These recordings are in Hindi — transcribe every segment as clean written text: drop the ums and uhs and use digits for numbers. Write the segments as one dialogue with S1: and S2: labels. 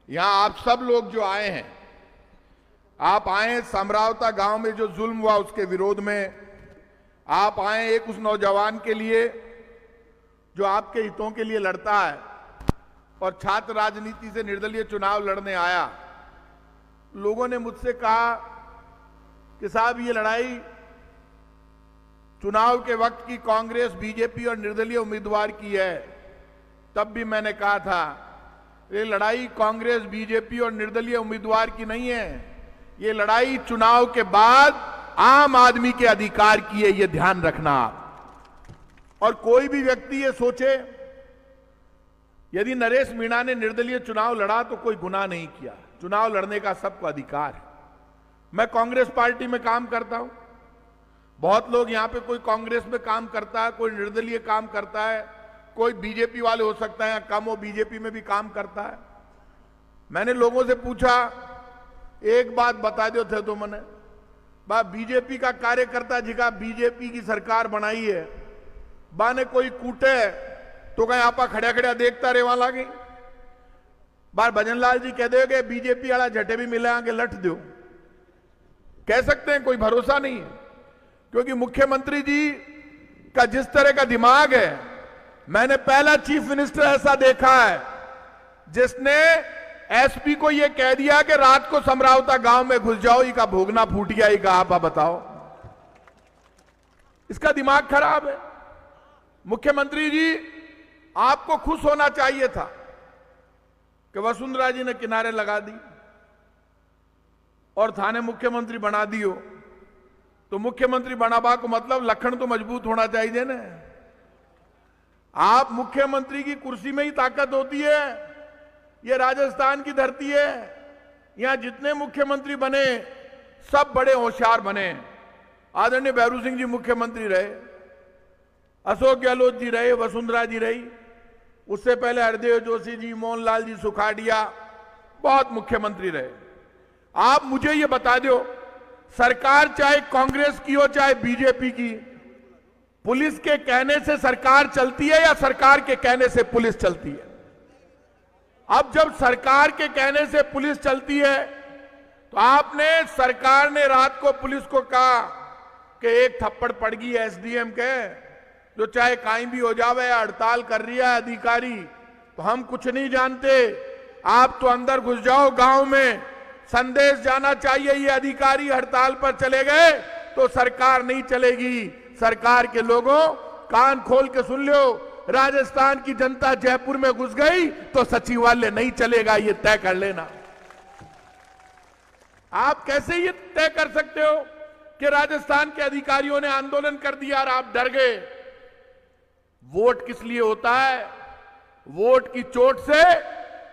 S1: यहां आप सब लोग जो आए हैं, आप आए समरावता गांव में जो जुल्म हुआ उसके विरोध में, आप आए एक उस नौजवान के लिए जो आपके हितों के लिए लड़ता है और छात्र राजनीति से निर्दलीय चुनाव लड़ने आया। लोगों ने मुझसे कहा कि साहब ये लड़ाई चुनाव के वक्त की कांग्रेस, बीजेपी और निर्दलीय उम्मीदवार की है। तब भी मैंने कहा था ये लड़ाई कांग्रेस, बीजेपी और निर्दलीय उम्मीदवार की नहीं है, ये लड़ाई चुनाव के बाद आम आदमी के अधिकार की है, ये ध्यान रखना आप। और कोई भी व्यक्ति ये सोचे यदि नरेश मीणा ने निर्दलीय चुनाव लड़ा तो कोई गुनाह नहीं किया। चुनाव लड़ने का सबको अधिकार है। मैं कांग्रेस पार्टी में काम करता हूं, बहुत लोग यहां पे कोई कांग्रेस में काम करता है, कोई निर्दलीय काम करता है, कोई बीजेपी वाले हो सकता है, कम हो बीजेपी में भी काम करता है। मैंने लोगों से पूछा, एक बात बता दो थे तो मैंने बा बीजेपी का कार्यकर्ता जिका बीजेपी की सरकार बनाई है बा ने कोई कूटे तो कहीं आपा खड़ा खड़ा देखता रेवा लागे। बार भजनलाल जी कह दोगे बीजेपी वाला झटे भी मिले आगे लट दो, कह सकते हैं, कोई भरोसा नहीं है। क्योंकि मुख्यमंत्री जी का जिस तरह का दिमाग है, मैंने पहला चीफ मिनिस्टर ऐसा देखा है जिसने एसपी को यह कह दिया कि रात को समरावता गांव में घुस जाओ, इसका भोगना फूट गया, इसका आप बताओ। इसका दिमाग खराब है। मुख्यमंत्री जी आपको खुश होना चाहिए था कि वसुंधरा जी ने किनारे लगा दी और थाने मुख्यमंत्री बना दियो। तो मुख्यमंत्री बनाबा को मतलब लखन तो मजबूत होना चाहिए ना। आप मुख्यमंत्री की कुर्सी में ही ताकत होती है। यह राजस्थान की धरती है, यहां जितने मुख्यमंत्री बने सब बड़े होशियार बने। आदरणीय भैरू सिंह जी मुख्यमंत्री रहे, अशोक गहलोत जी रहे, वसुंधरा जी रही, उससे पहले हरदेव जोशी जी, मोहनलाल जी सुखाड़िया, बहुत मुख्यमंत्री रहे। आप मुझे ये बता दो, सरकार चाहे कांग्रेस की हो चाहे बीजेपी की, पुलिस के कहने से सरकार चलती है या सरकार के कहने से पुलिस चलती है? अब जब सरकार के कहने से पुलिस चलती है तो आपने, सरकार ने रात को पुलिस को कहा कि एक थप्पड़ पड़ गई एसडीएम के, जो चाहे कहीं भी हो जावे, हड़ताल कर रही है अधिकारी, तो हम कुछ नहीं जानते, आप तो अंदर घुस जाओ गांव में, संदेश जाना चाहिए ये अधिकारी हड़ताल पर चले गए तो सरकार नहीं चलेगी। सरकार के लोगों कान खोल के सुन लो, राजस्थान की जनता जयपुर में घुस गई तो सचिवालय नहीं चलेगा, ये तय कर लेना। आप कैसे ये तय कर सकते हो कि राजस्थान के अधिकारियों ने आंदोलन कर दिया और आप डर गए? वोट किस लिए होता है? वोट की चोट से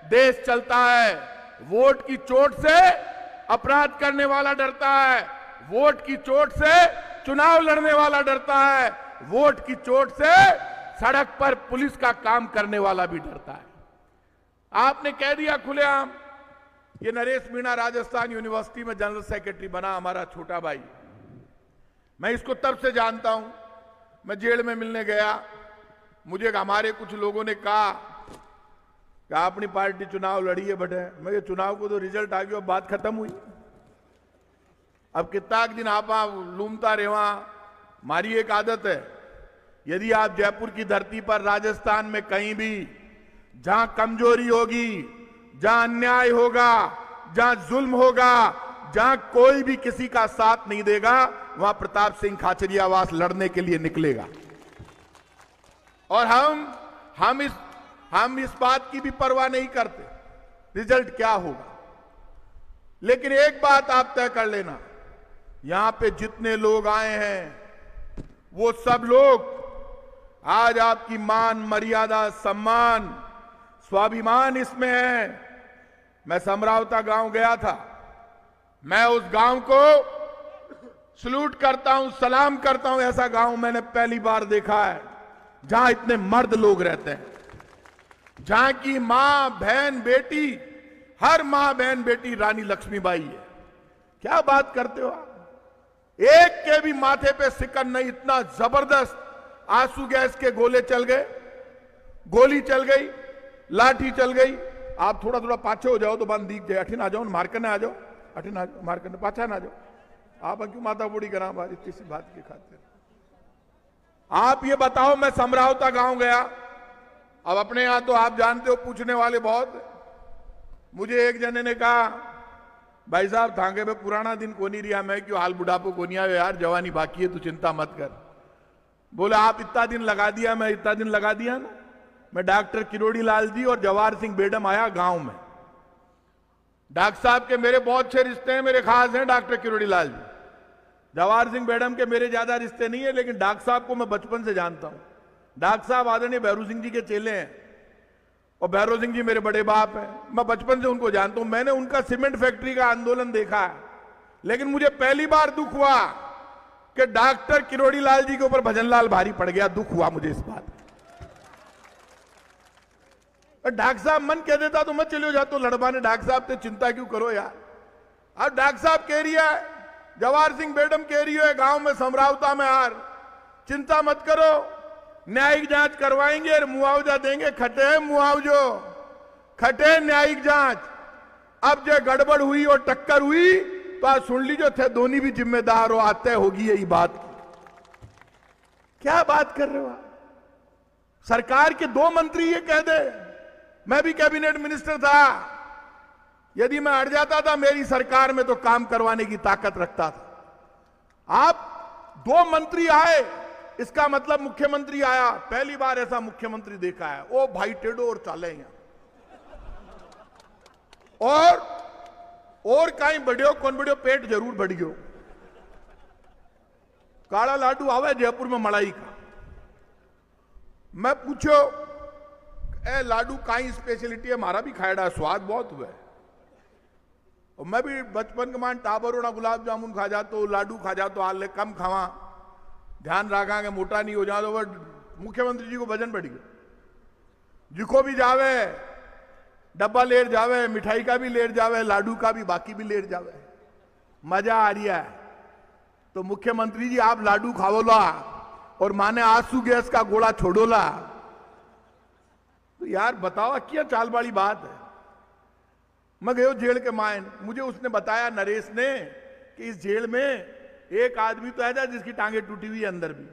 S1: देश चलता है, वोट की चोट से अपराध करने वाला डरता है, वोट की चोट से चुनाव लड़ने वाला डरता है, वोट की चोट से सड़क पर पुलिस का काम करने वाला भी डरता है। आपने कह दिया खुलेआम, ये नरेश मीणा राजस्थान यूनिवर्सिटी में जनरल सेक्रेटरी बना, हमारा छोटा भाई। मैं इसको तब से जानता हूं, मैं जेल में मिलने गया, मुझे हमारे कुछ लोगों ने कहा कि अपनी पार्टी चुनाव लड़ी है बटे। मैं ये चुनाव को तो रिजल्ट आ गया, बात खत्म हुई। अब कितना दिन आप लूमता रेवा, हमारी एक आदत है, यदि आप जयपुर की धरती पर राजस्थान में कहीं भी जहां कमजोरी होगी, जहां अन्याय होगा, जहां जुल्म होगा, जहां कोई भी किसी का साथ नहीं देगा, वहां प्रताप सिंह खाचरियावास लड़ने के लिए निकलेगा। और हम इस बात की भी परवाह नहीं करते रिजल्ट क्या होगा। लेकिन एक बात आप तय कर लेना, यहां पे जितने लोग आए हैं वो सब लोग आज आपकी मान, मर्यादा, सम्मान, स्वाभिमान इसमें है। मैं समरावता गांव गया था, मैं उस गांव को सलूट करता हूं, सलाम करता हूं। ऐसा गांव मैंने पहली बार देखा है जहां इतने मर्द लोग रहते हैं, जहां की मां, बहन, बेटी, हर मां, बहन, बेटी रानी लक्ष्मीबाई है। क्या बात करते हो आप? एक के भी माथे पे सिकन नहीं। इतना जबरदस्त आंसू गैस के गोले चल गए, गोली चल गई, लाठी चल गई, आप थोड़ा थोड़ा पाछे हो जाओ तो बंद दिख जाए। अठिन आ जाओ, मार करने आ जाओ, अठिन आ जाओ, मार करने पाछा ना आ जाओ। आप क्यों माता बूढ़ी करा बात इतनी सी बात की खातिर? आप ये बताओ, मैं समरावता गांव गया, अब अपने यहां तो आप जानते हो पूछने वाले बहुत। मुझे एक जने ने कहा, भाई साहब थांगे पे पुराना दिन को नहीं रिया, मैं क्यों हाल बुढ़ापो को नहीं आयो यार, जवानी बाकी है, तू चिंता मत कर। बोले आप इतना दिन लगा दिया, मैं इतना दिन लगा दिया ना। मैं डॉक्टर किरोड़ी लाल जी और जवाहर सिंह बेडम आया गांव में। डॉक्टर साहब के मेरे बहुत अच्छे रिश्ते हैं, मेरे खास हैं डॉक्टर किरोड़ी लाल जी। जवाहर सिंह बेडम के मेरे ज्यादा रिश्ते नहीं है, लेकिन डॉक्टर साहब को मैं बचपन से जानता हूं। डॉक्टर साहब आदरणीय भैरू सिंह जी के चेले हैं और भैरू सिंह जी मेरे बड़े बाप हैं। मैं बचपन से उनको जानता हूं। मैंने उनका सीमेंट फैक्ट्री का आंदोलन देखा है, लेकिन मुझे पहली बार दुख हुआ कि डॉक्टर किरोड़ी लाल जी के ऊपर भजनलाल भारी पड़ गया। दुख हुआ मुझे इस बात। डॉक्टर साहब मन कह देता तो मैं चले जाता हूं लड़वाने, डॉक्टर साहब से चिंता क्यों करो यार। अब डॉक्टर साहब कह रही है, जवाहर सिंह बेडम कह रही है गांव में समरावता में हार, चिंता मत करो, न्यायिक जांच करवाएंगे और मुआवजा देंगे। खटे है मुआवजो, खटे न्यायिक जांच। अब जो गड़बड़ हुई और टक्कर हुई तो आज सुन लीजिए, थे दोनों भी जिम्मेदार हो, आते होगी यही बात। क्या बात कर रहे हो आप? सरकार के 2 मंत्री ये कह दे, मैं भी कैबिनेट मिनिस्टर था, यदि मैं अड़ जाता था मेरी सरकार में तो काम करवाने की ताकत रखता था। आप 2 मंत्री आए, इसका मतलब मुख्यमंत्री आया। पहली बार ऐसा मुख्यमंत्री देखा है। ओ भाई टेढ़ो और चाले यहां और कहीं बढ़ियो कौन बढ़ियो, पेट जरूर बढ़ गयो। काला लाडू आवे जयपुर में मलाई का। मैं पूछो ए लाडू काई स्पेशलिटी है? हमारा भी खाएड़ा, स्वाद बहुत हुआ है। और मैं भी बचपन के मान टाबरोड़ा गुलाब जामुन खा जाता हूं, लाडू खा जाता हूं, हाल कम खावा, ध्यान रखा कि मोटा नहीं हो जाए। तो मुख्यमंत्री जी को वजन बढ़ गया। जिको भी जावे डब्बा लेर जावे, मिठाई का भी लेर जावे, लाडू का भी, बाकी भी लेर जावे, मजा आ रहा है। तो मुख्यमंत्री जी आप लाडू खाओला और माने आंसू गैस का गोला छोड़ोला, तो यार बताओ क्या चाल वाली बात है। मैं गयो जेल के मायन, मुझे उसने बताया नरेश ने कि इस जेल में एक आदमी तो है जिसकी टांगे टूटी हुई है अंदर भी।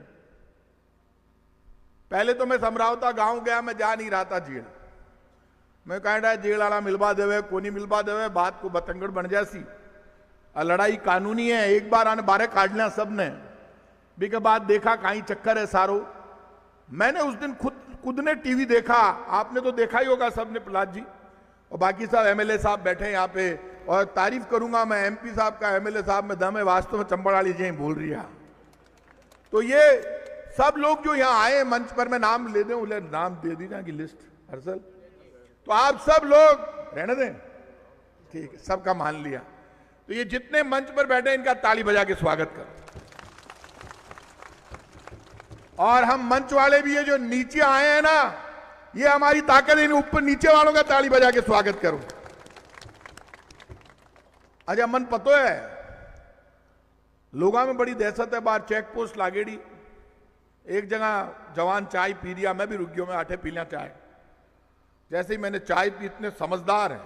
S1: पहले तो मैं समरावता गांव गया, मैं जा नहीं रहा था जेल। मैं कह रहा जेल वाला मिलवा देवे, कोनी मिलवा देवे, बात को बतंगड़ बन जासी। लड़ाई कानूनी है, एक बार आने बारे काट लिया सबने भी के बाद देखा कहीं चक्कर है सारो। मैंने उस दिन खुद ने टीवी देखा, आपने तो देखा ही होगा सबने, प्रहलाद जी और बाकी सब एमएलए साहब बैठे यहाँ पे। और तारीफ करूंगा मैं एमपी साहब का, एमएलए साहब में दम है, वास्तव में चंबड़ाली जी बोल रही है। तो ये सब लोग जो यहाँ आए मंच पर, मैं नाम ले दूं, नाम दे दी की लिस्ट हर्षल, तो आप सब लोग रहने दें, ठीक है, सबका मान लिया। तो ये जितने मंच पर बैठे इनका ताली बजा के स्वागत करो। और हम मंच वाले भी ये जो नीचे आए हैं ना, ये हमारी ताकत है, ऊपर नीचे वालों का ताली बजा के स्वागत करो। अच्छा मन पतो है लोगों में बड़ी दहशत है। बाहर चेक पोस्ट लागेड़ी, एक जगह जवान चाय पी रिया, मैं भी रुक गया, मैं आठे पी लिया चाय। जैसे ही मैंने चाय पी, इतने समझदार है,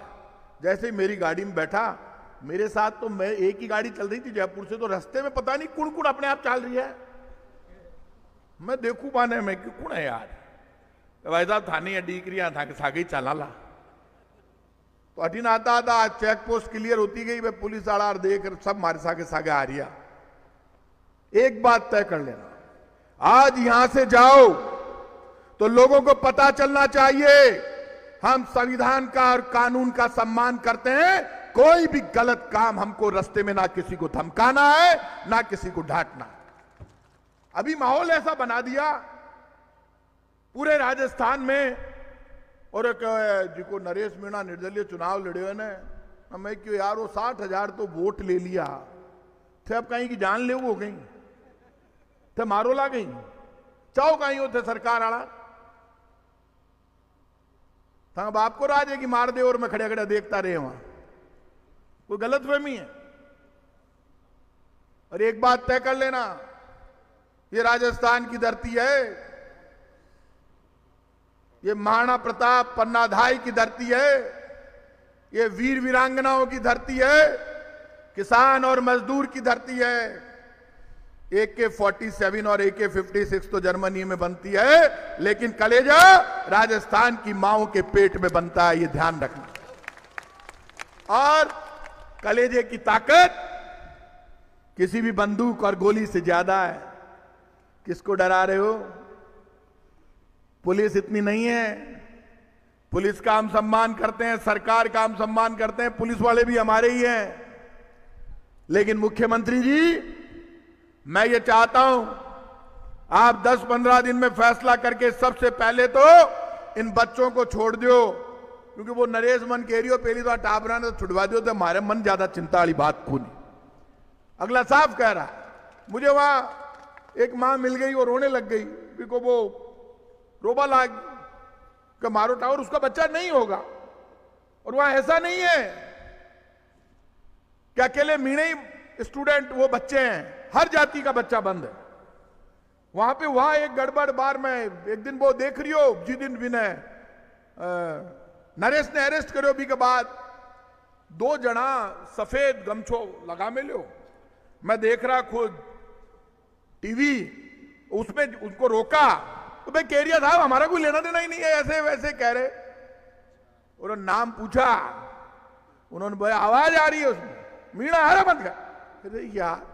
S1: जैसे ही मेरी गाड़ी में बैठा, मेरे साथ तो मैं एक ही गाड़ी चल रही थी जयपुर से, तो रास्ते में पता नहीं कुण कुण अपने आप चल रही है। मैं देखू पाने में कि कुण है यार, तो भाई साहब थाने अडी क्रिया था कि सागे चला ला। तो अटीन आता आता चेक पोस्ट क्लियर होती गई, मैं पुलिस आड़ा देख सब मारे सागे सागे आ रिया। एक बात तय कर लेना, आज यहां से जाओ तो लोगों को पता चलना चाहिए हम संविधान का और कानून का सम्मान करते हैं। कोई भी गलत काम हमको रास्ते में ना किसी को धमकाना है, ना किसी को डांटना। अभी माहौल ऐसा बना दिया पूरे राजस्थान में, और एक जिको नरेश मीणा निर्दलीय चुनाव लड़े हुए ने, मैं क्यों यार वो 60,000 तो वोट ले लिया थे, अब कहीं की जान ले वो गई थे, मारो ला गई चाहो कहीं होते सरकार आड़ा था। अब आपको राज है कि मार दे और मैं खड़े खड़े देखता रहे वहां, कोई गलत फहमी है। और एक बात तय कर लेना, ये राजस्थान की धरती है, ये महाराणा प्रताप पन्नाधाय की धरती है। ये वीर वीरांगनाओं की धरती है, किसान और मजदूर की धरती है। AK-47 और AK-56 तो जर्मनी में बनती है, लेकिन कलेजा राजस्थान की माओं के पेट में बनता है, ये ध्यान रखना। और कलेजे की ताकत किसी भी बंदूक और गोली से ज्यादा है। किसको डरा रहे हो? पुलिस इतनी नहीं है। पुलिस का हम सम्मान करते हैं, सरकार का हम सम्मान करते हैं, पुलिस वाले भी हमारे ही हैं। लेकिन मुख्यमंत्री जी, मैं ये चाहता हूं आप 10-15 दिन में फैसला करके सबसे पहले तो इन बच्चों को छोड़ दो, क्योंकि वो नरेश मन कह रही हो पहली तो टाबरा ने तो छुड़वा दियो, तो हमारे मन ज्यादा चिंता वाली बात को नहीं। अगला साफ कह रहा है। मुझे वहां एक मां मिल गई और रोने लग गई, क्योंकि वो रोबा लाग का मारो टावर उसका बच्चा नहीं होगा। और वहां ऐसा नहीं है कि अकेले मीणे स्टूडेंट वो बच्चे हैं, हर जाति का बच्चा बंद है वहां एक गड़बड़ बार में एक दिन वो देख रही हो जी दिन विनय नरेश ने अरेस्ट करो भी के बाद 2 जना सफेद गमछो लगा में लो, मैं देख रहा खुद टीवी, उसमें उनको रोका तो मैं कह रहा था हमारा कोई लेना देना ही नहीं है, ऐसे वैसे कह रहे। उन्होंने नाम पूछा, उन्होंने बोला आवाज आ रही है उसमें, मीणा हरा बंद कर। यार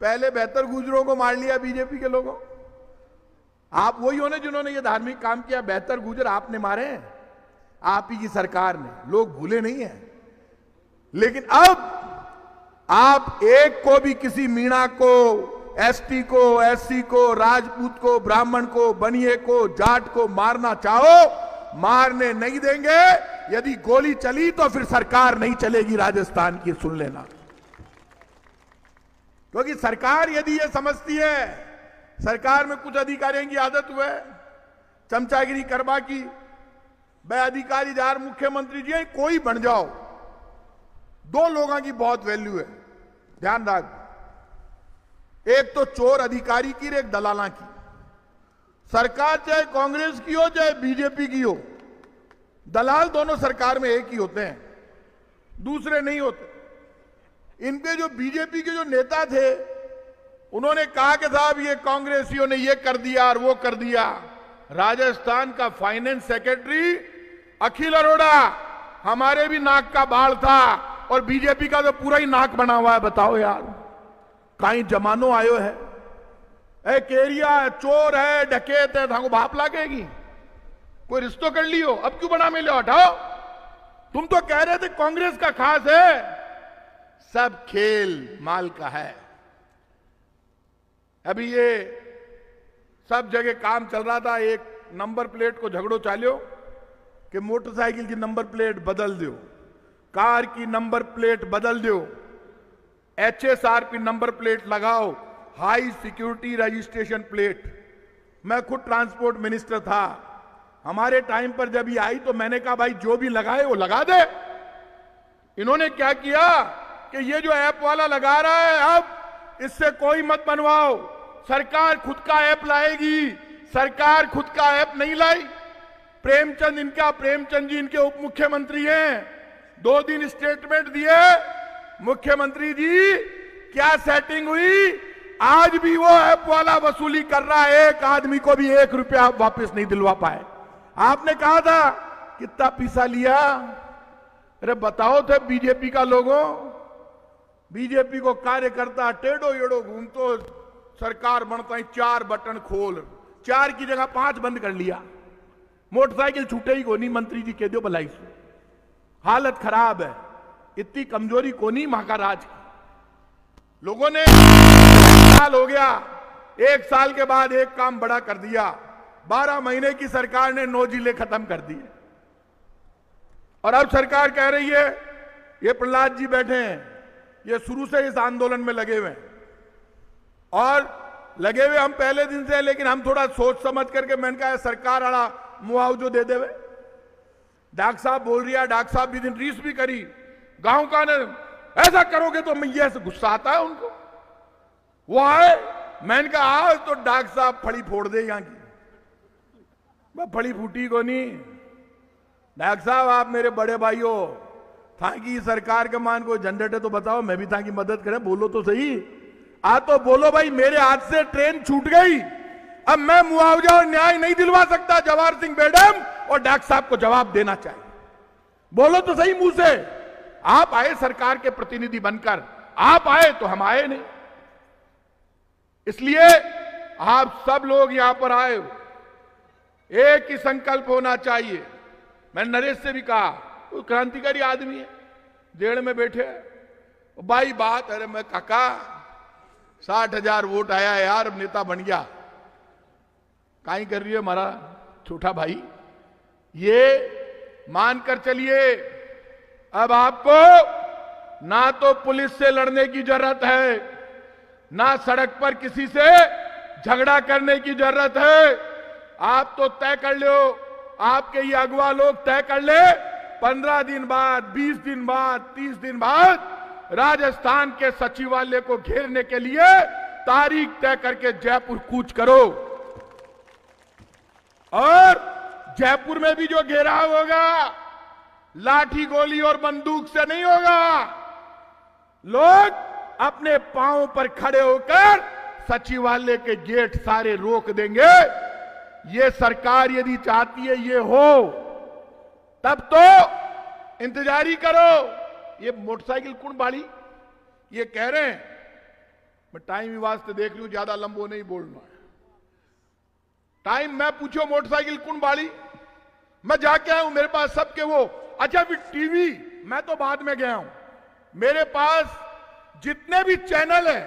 S1: पहले बेहतर गुजरों को मार लिया बीजेपी के लोगों। आप वही होने जिन्होंने ये धार्मिक काम किया, बेहतर गुजर आपने मारे हैं, आप ही की सरकार ने, लोग भूले नहीं है। लेकिन अब आप एक को भी, किसी मीणा को, एसटी को, एससी को, राजपूत को, ब्राह्मण को, बनिए को, जाट को मारना चाहो, मारने नहीं देंगे। यदि गोली चली तो फिर सरकार नहीं चलेगी राजस्थान की, सुन लेना। क्योंकि सरकार यदि ये समझती है, सरकार में कुछ अधिकारियों की आदत हुआ है चमचागिरी करवा की, मैं अधिकारी जार मुख्यमंत्री जी कोई बन जाओ, 2 लोगों की बहुत वैल्यू है, ध्यान रख। एक तो चोर अधिकारी की, एक दलाला की। सरकार चाहे कांग्रेस की हो चाहे बीजेपी की हो, दलाल दोनों सरकार में एक ही होते हैं, दूसरे नहीं होते। इनके जो बीजेपी के जो नेता थे, उन्होंने कहा कि साहब ये कांग्रेसियों ने ये कर दिया और वो कर दिया। राजस्थान का फाइनेंस सेक्रेटरी अखिल अरोड़ा हमारे भी नाक का बाल था, और बीजेपी का तो पूरा ही नाक बना हुआ है। बताओ यार, कहीं जमानो आयो है, ए केरिया है, चोर है, डकैत है, थाको भाप लागेगी। कोई रिश्तो कर लियो, अब क्यों बना में लो, हटाओ। तुम तो कह रहे थे कांग्रेस का खास है, सब खेल माल का है। अभी ये सब जगह काम चल रहा था, एक नंबर प्लेट को झगड़ो चालियो कि मोटरसाइकिल की नंबर प्लेट बदल दो, कार की नंबर प्लेट बदल दो, HSRP नंबर प्लेट लगाओ, हाई सिक्योरिटी रजिस्ट्रेशन प्लेट। मैं खुद ट्रांसपोर्ट मिनिस्टर था, हमारे टाइम पर जब ये आई तो मैंने कहा भाई जो भी लगाए वो लगा दे। इन्होंने क्या किया कि ये जो ऐप वाला लगा रहा है, अब इससे कोई मत बनवाओ, सरकार खुद का ऐप लाएगी। सरकार खुद का ऐप नहीं लाई। प्रेमचंद जी इनके उप मुख्यमंत्री हैं, 2 दिन स्टेटमेंट दिए, मुख्यमंत्री जी क्या सेटिंग हुई, आज भी वो ऐप वाला वसूली कर रहा है, एक आदमी को भी 1 रुपया वापस नहीं दिलवा पाए। आपने कहा था कितना पैसा लिया, अरे बताओ थे बीजेपी का लोगों, बीजेपी को कार्यकर्ता टेढ़ो येड़ो घूमतो, सरकार बनता है 4 बटन खोल, 4 की जगह 5 बंद कर लिया, मोटरसाइकिल छूटे ही को नहीं, मंत्री जी कह दो भलाई से। हालत खराब है, इतनी कमजोरी को नहीं महाराज की। लोगों ने साल हो गया, 1 साल के बाद एक काम बड़ा कर दिया, 12 महीने की सरकार ने 9 जिले खत्म कर दिए। और अब सरकार कह रही है, ये प्रहलाद जी बैठे हैं, ये शुरू से इस आंदोलन में लगे हुए हैं, और लगे हुए हम पहले दिन से, लेकिन हम थोड़ा सोच समझ करके, मैंने कहा सरकार आड़ा मुआवजो दे देवे। डॉक्टर साहब बोल रही है, डॉक्टर साहब भी दिन रीस भी करी, गांव का ने ऐसा करोगे तो मैया से गुस्सा आता है उनको, वो आए, मैंने कहा आज तो डॉक्टर साहब फड़ी फोड़ दे यहां की, मैं फड़ी फूटी को नहीं। डॉक्टर साहब आप मेरे बड़े भाई हो, था कि सरकार का मान कोई झंझट है तो बताओ, मैं भी था कि मदद करें, बोलो तो सही। तो बोलो भाई, मेरे हाथ से ट्रेन छूट गई, अब मैं मुआवजा और न्याय नहीं दिलवा सकता। जवाहर सिंह मैडम और डॉक्टर साहब को जवाब देना चाहिए। बोलो तो सही मुंह से। आप आए सरकार के प्रतिनिधि बनकर, आप आए तो हम आए नहीं। इसलिए आप सब लोग यहां पर आए, एक ही संकल्प होना चाहिए। मैंने नरेश से भी कहा, वो क्रांतिकारी आदमी है, जेल में बैठे है भाई, बात अरे मैं काका 60,000 वोट आया है यार, नेता बन गया, काई कर रही है हमारा छोटा भाई। ये मानकर चलिए, अब आपको ना तो पुलिस से लड़ने की जरूरत है, ना सड़क पर किसी से झगड़ा करने की जरूरत है। आप तो तय कर लो, आपके ये अगवा लोग तय कर ले, 15 दिन बाद, 20 दिन बाद, 30 दिन बाद राजस्थान के सचिवालय को घेरने के लिए तारीख तय करके जयपुर कूच करो। और जयपुर में भी जो घेराव होगा, लाठी गोली और बंदूक से नहीं होगा। लोग अपने पांव पर खड़े होकर सचिवालय के गेट सारे रोक देंगे। ये सरकार यदि चाहती है ये हो, तब तो इंतजारी करो। ये मोटरसाइकिल कौन बाड़ी, ये कह रहे हैं, मैं टाइम वास्ते देख रही हूं, ज्यादा लंबो नहीं बोलना है। टाइम मैं पूछो मोटरसाइकिल कौन बाड़ी, मैं जाके आया हूं, मेरे पास सबके वो। अच्छा फिर टीवी, मैं तो बाद में गया हूं, मेरे पास जितने भी चैनल है,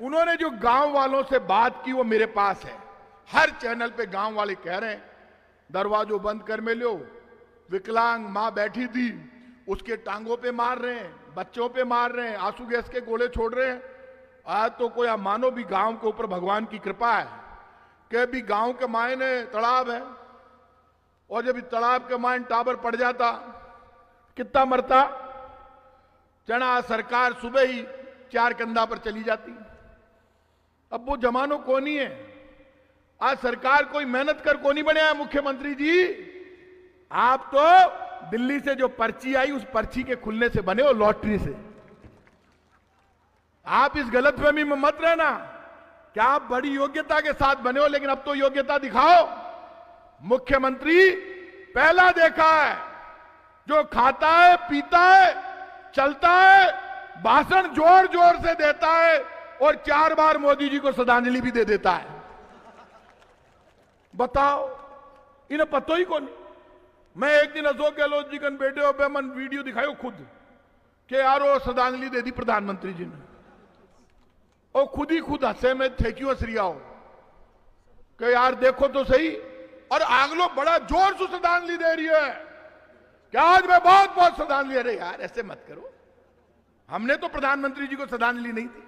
S1: उन्होंने जो गांव वालों से बात की वो मेरे पास है। हर चैनल पे गांव वाले कह रहे हैं दरवाजों बंद कर में लो, विकलांग मां बैठी थी उसके टांगों पे मार रहे हैं, बच्चों पे मार रहे हैं, आंसू गैस के गोले छोड़ रहे हैं। आज तो कोई आप मानो भी गांव के ऊपर भगवान की कृपा है कि भी गांव के मायने तालाब है, और जब तालाब के मायने टावर पड़ जाता कितना मरता। चना सरकार सुबह ही 4 कंधा पर चली जाती। अब वो जमानो कौन ही है, आज सरकार कोई मेहनत कर कोनी बने है। मुख्यमंत्री जी, आप तो दिल्ली से जो पर्ची आई उस पर्ची के खुलने से बने हो, लॉटरी से। आप इस गलतफहमी में मत रहना कि आप बड़ी योग्यता के साथ बने हो, लेकिन अब तो योग्यता दिखाओ। मुख्यमंत्री पहला देखा है जो खाता है, पीता है, चलता है, भाषण जोर जोर से देता है और 4 बार मोदी जी को श्रद्धांजलि भी दे देता है। बताओ, इन्हें पता ही कौन। मैं एक दिन अशोक गहलोत जी कन बैठे हो पे मन वीडियो दिखायो खुद कि यार वो श्रद्धांजलि दे दी प्रधानमंत्री जी ने, और खुद ही खुद हंसे में थे क्यों हंसरियाओ कि यार देखो तो सही। और आगलो बड़ा जोर से श्रद्धांजलि दे रही है कि आज मैं बहुत बहुत श्रद्धांजलि। अरे यार ऐसे मत करो, हमने तो प्रधानमंत्री जी को श्रद्धांजलि नहीं दी।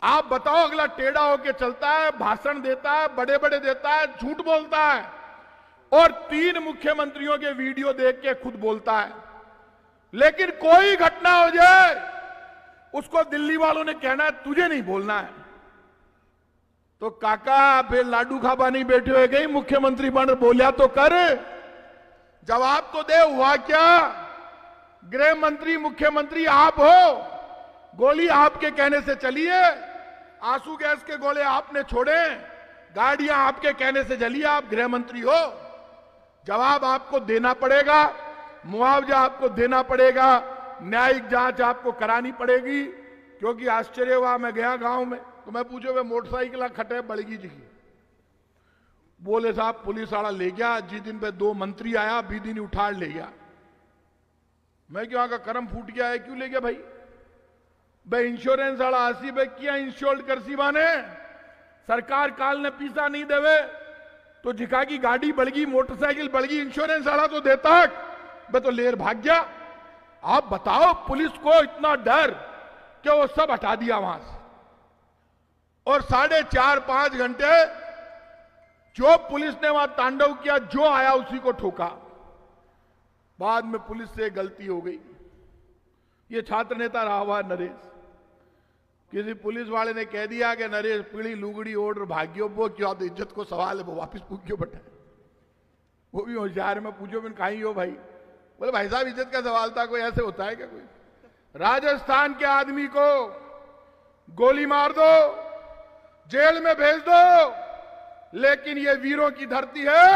S1: आप बताओ, अगला टेढ़ा होके चलता है, भाषण देता है, बड़े बड़े देता है, झूठ बोलता है, और 3 मुख्यमंत्रियों के वीडियो देख के खुद बोलता है। लेकिन कोई घटना हो जाए उसको दिल्ली वालों ने कहना है तुझे नहीं बोलना है। तो काका फिर लाडू खाबा नहीं बैठे हुए गई, मुख्यमंत्री बन बोलिया तो कर, जवाब तो दे। हुआ क्या? गृह मंत्री मुख्यमंत्री आप हो, गोली आपके कहने से चली है, आंसू गैस के गोले आपने छोड़े, गाड़ियां आपके कहने से जली, आप गृह मंत्री हो। जवाब आपको देना पड़ेगा, मुआवजा आपको देना पड़ेगा, न्यायिक जांच आपको करानी पड़ेगी। क्योंकि आश्चर्य हुआ, मैं गया गांव में तो मैं पूछो वे मोटरसाइकिल खटे बड़गी जी की, बोले साहब पुलिस वाला ले गया, जी दिन पे 2 मंत्री आया, भी दिन उठाड़ ले गया। मैं क्यों आका करम फूट गया है, क्यों ले गया भाई? भाई इंश्योरेंस वाला आसी भाई क्या इंश्योर्ड कर सी बाने, सरकार काल ने पीसा नहीं देवे तो जिका की गाड़ी बढ़गी, मोटरसाइकिल बढ़गी, इंश्योरेंस वाला तो देता मैं तो लेर भाग गया। आप बताओ, पुलिस को इतना डर कि वो सब हटा दिया वहां से, और 4.5-5 घंटे जो पुलिस ने वहां तांडव किया, जो आया उसी को ठोका। बाद में पुलिस से गलती हो गई। ये छात्र नेता रहा हुआ नरेश, किसी पुलिस वाले ने कह दिया कि नरेश पीली लुगड़ी ओढ़ भाग्यो, वो क्यों तो इज्जत को सवाल है, वो वापिस पूछ क्यों बैठा? वो भी होशियार में पूछो बिन कहीं हो भाई, बोले भाई साहब इज्जत का सवाल था, कोई ऐसे होता है क्या कोई? राजस्थान के आदमी को गोली मार दो, जेल में भेज दो, लेकिन ये वीरों की धरती है,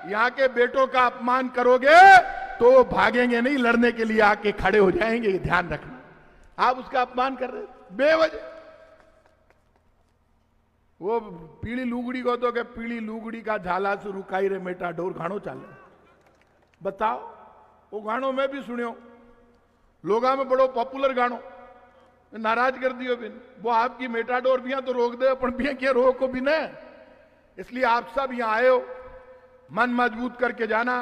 S1: यहां के बेटों का अपमान करोगे तो वो भागेंगे नहीं, लड़ने के लिए आके खड़े हो जाएंगे, ध्यान रखना। आप उसका अपमान कर रहे बेवजह। वो पीली लुगड़ी को तो के पीली लुगड़ी का झाला से रुकाई रे मेटा ढोर घाणो चाले। बताओ, वो गानो मैं भी सुनियो, लोगा में बड़ो पॉपुलर गानो, नाराज कर दियो बिन। वो आपकी मेटाडोर भी तो रोक दे, पण भी क्या रोको भी न। इसलिए आप सब यहां आए हो, मन मजबूत करके जाना।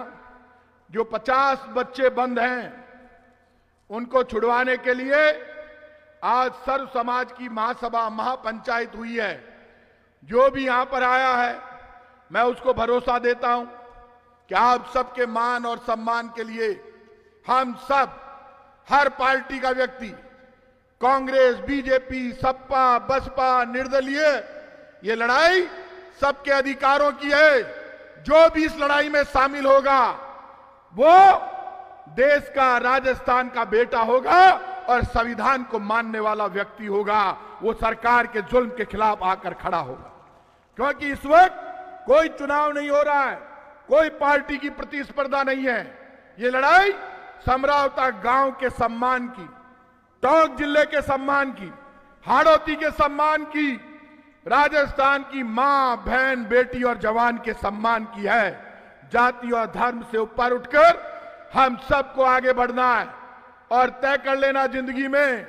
S1: जो 50 बच्चे बंद हैं उनको छुड़वाने के लिए आज सर्व समाज की महासभा महापंचायत हुई है। जो भी यहां पर आया है मैं उसको भरोसा देता हूं कि आप सबके मान और सम्मान के लिए हम सब, हर पार्टी का व्यक्ति, कांग्रेस, बीजेपी, सपा, बसपा, निर्दलीय, ये लड़ाई सबके अधिकारों की है। जो भी इस लड़ाई में शामिल होगा वो देश का, राजस्थान का बेटा होगा और संविधान को मानने वाला व्यक्ति होगा। वो सरकार के जुल्म के खिलाफ आकर खड़ा होगा, क्योंकि इस वक्त कोई चुनाव नहीं हो रहा है, कोई पार्टी की प्रतिस्पर्धा नहीं है। ये लड़ाई समरावता गांव के सम्मान की, टोंक जिले के सम्मान की, हाड़ौती के सम्मान की, राजस्थान की मां, बहन, बेटी और जवान के सम्मान की है। जाति और धर्म से ऊपर उठकर हम सबको आगे बढ़ना है और तय कर लेना जिंदगी में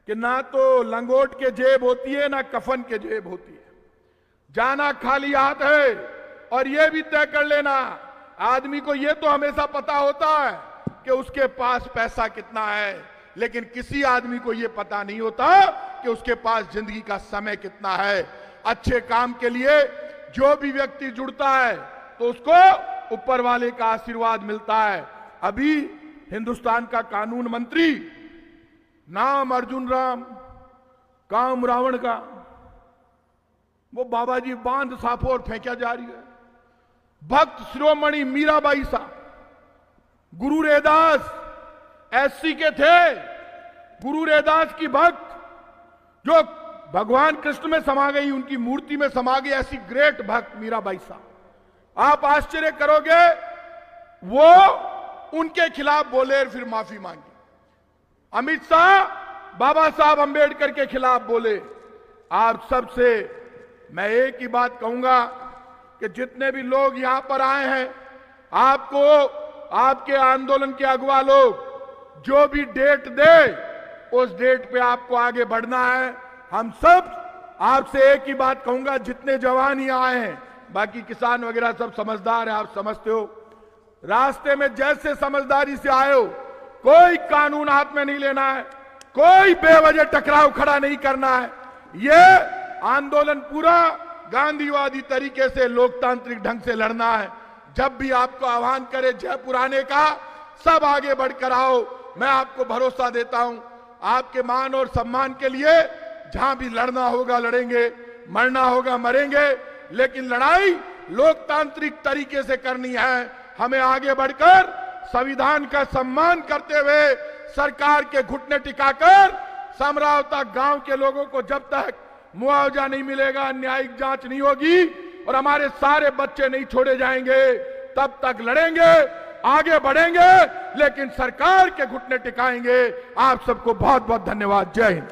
S1: कि ना तो लंगोट के जेब होती है, ना कफन के जेब होती है। जाना खाली हाथ है। और यह भी तय कर लेना, आदमी को यह तो हमेशा पता होता है कि उसके पास पैसा कितना है, लेकिन किसी आदमी को यह पता नहीं होता कि उसके पास जिंदगी का समय कितना है। अच्छे काम के लिए जो भी व्यक्ति जुड़ता है तो उसको ऊपर वाले का आशीर्वाद मिलता है। अभी हिंदुस्तान का कानून मंत्री, नाम अर्जुन राम, काम रावण का, वो बाबा जी बांध साफोर फेंका जा रही है। भक्त शिरोमणि मीराबाई साहब, गुरु रैदास एससी के थे, गुरु रैदास की भक्त जो भगवान कृष्ण में समा गई, उनकी मूर्ति में समा गई, ऐसी ग्रेट भक्त मीराबाई साहब। आप आश्चर्य करोगे, वो उनके खिलाफ बोले और फिर माफी मांगी। अमित शाह बाबा साहब अंबेडकर के खिलाफ बोले। आप सबसे मैं एक ही बात कहूंगा कि जितने भी लोग यहां पर आए हैं, आपको, आपके आंदोलन के अगुवा लोग जो भी डेट दे, उस डेट पे आपको आगे बढ़ना है। हम सब आपसे एक ही बात कहूंगा, जितने जवान यहां आए हैं, बाकी किसान वगैरह सब समझदार है, आप समझते हो, रास्ते में जैसे समझदारी से आए हो, कोई कानून हाथ में नहीं लेना है, कोई बेवजह टकराव खड़ा नहीं करना है। ये आंदोलन पूरा गांधीवादी तरीके से, लोकतांत्रिक ढंग से लड़ना है। जब भी आपको आह्वान करे जयपुर आने का, सब आगे बढ़कर आओ। मैं आपको भरोसा देता हूं, आपके मान और सम्मान के लिए जहां भी लड़ना होगा लड़ेंगे, मरना होगा मरेंगे, लेकिन लड़ाई लोकतांत्रिक तरीके से करनी है। हमें आगे बढ़कर संविधान का सम्मान करते हुए सरकार के घुटने टिकाकर समरावता गांव के लोगों को जब तक मुआवजा नहीं मिलेगा, न्यायिक जांच नहीं होगी और हमारे सारे बच्चे नहीं छोड़े जाएंगे, तब तक लड़ेंगे, आगे बढ़ेंगे, लेकिन सरकार के घुटने टिकाएंगे। आप सबको बहुत बहुत धन्यवाद। जय हिंद।